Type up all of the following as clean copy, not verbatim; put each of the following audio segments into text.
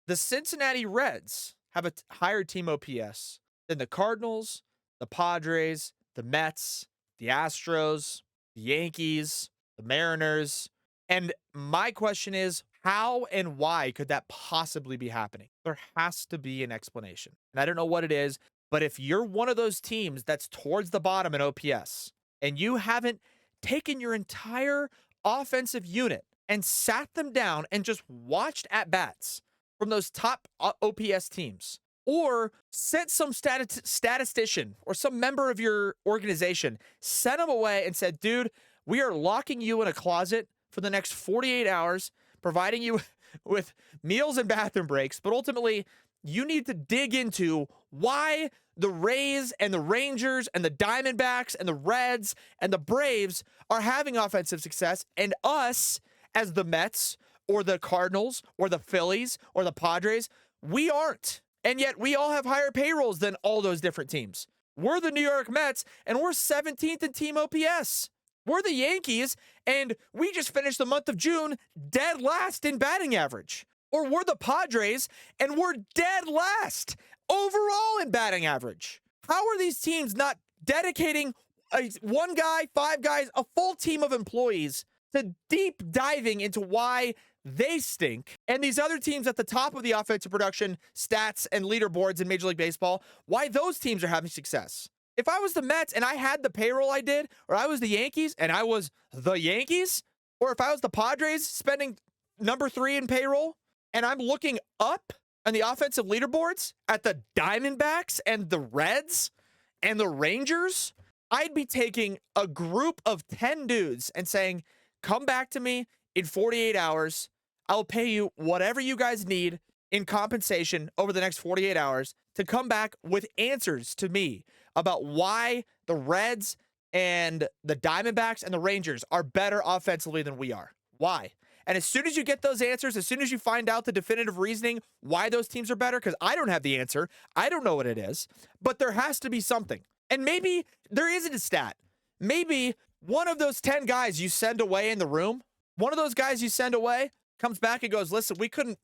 The Cincinnati Reds have a higher team OPS than the Cardinals, the Padres, the Mets, the Astros, the Yankees, the Mariners. And my question is, how and why could that possibly be happening? There has to be an explanation. And I don't know what it is, but if you're one of those teams that's towards the bottom in OPS and you haven't taken your entire offensive unit and sat them down and just watched at bats from those top OPS teams, or sent some statistician or some member of your organization, sent them away and said, dude, we are locking you in a closet for the next 48 hours, providing you with meals and bathroom breaks. But ultimately, you need to dig into why the Rays and the Rangers and the Diamondbacks and the Reds and the Braves are having offensive success, and us as the Mets or the Cardinals or the Phillies or the Padres, we aren't. And yet we all have higher payrolls than all those different teams. We're the New York Mets, and we're 17th in team OPS. We're the Yankees, and we just finished the month of June dead last in batting average. Or we're the Padres, and we're dead last overall in batting average. How are these teams not dedicating one guy, five guys, a full team of employees to deep diving into why they stink, and these other teams at the top of the offensive production stats and leaderboards in Major League Baseball, why those teams are having success? If I was the Mets and I had the payroll I did, or I was the Yankees and I was the Yankees, or if I was the Padres spending number 3 in payroll, and I'm looking up on the offensive leaderboards at the Diamondbacks and the Reds and the Rangers, I'd be taking a group of 10 dudes and saying, come back to me in 48 hours. I'll pay you whatever you guys need in compensation over the next 48 hours to come back with answers to me about why the Reds and the Diamondbacks and the Rangers are better offensively than we are. Why? And as soon as you get those answers, as soon as you find out the definitive reasoning why those teams are better, because I don't have the answer, I don't know what it is, but there has to be something. And maybe there isn't a stat. Maybe one of those 10 guys you send away in the room, one of those guys you send away comes back and goes, listen, we couldn't,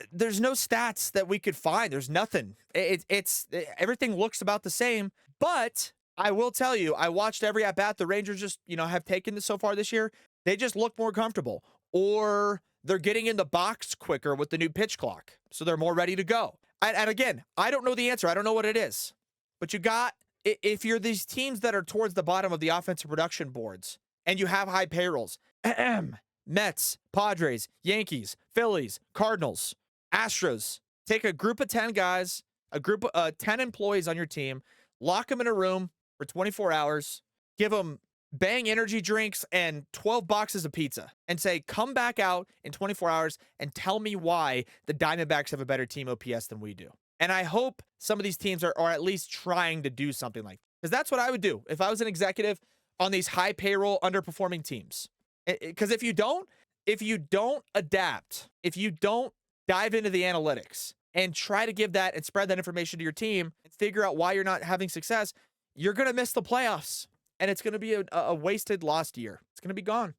there's no stats that we could find. There's nothing. It's everything looks about the same. But I will tell you, I watched every at bat the Rangers just, have taken this so far this year. They just look more comfortable, or they're getting in the box quicker with the new pitch clock. So they're more ready to go. And again, I don't know the answer. I don't know what it is, but if you're these teams that are towards the bottom of the offensive production boards and you have high payrolls, Mets, Padres, Yankees, Phillies, Cardinals, Astros, take a group of 10 guys, a group of 10 employees on your team, lock them in a room for 24 hours, give them Bang energy drinks and 12 boxes of pizza, and say, come back out in 24 hours and tell me why the Diamondbacks have a better team OPS than we do. And I hope some of these teams are at least trying to do something like that, because that's what I would do if I was an executive on these high payroll underperforming teams. Because if you don't adapt, if you don't dive into the analytics and try to give that and spread that information to your team and figure out why you're not having success, you're going to miss the playoffs, and it's going to be a wasted lost year. It's going to be gone.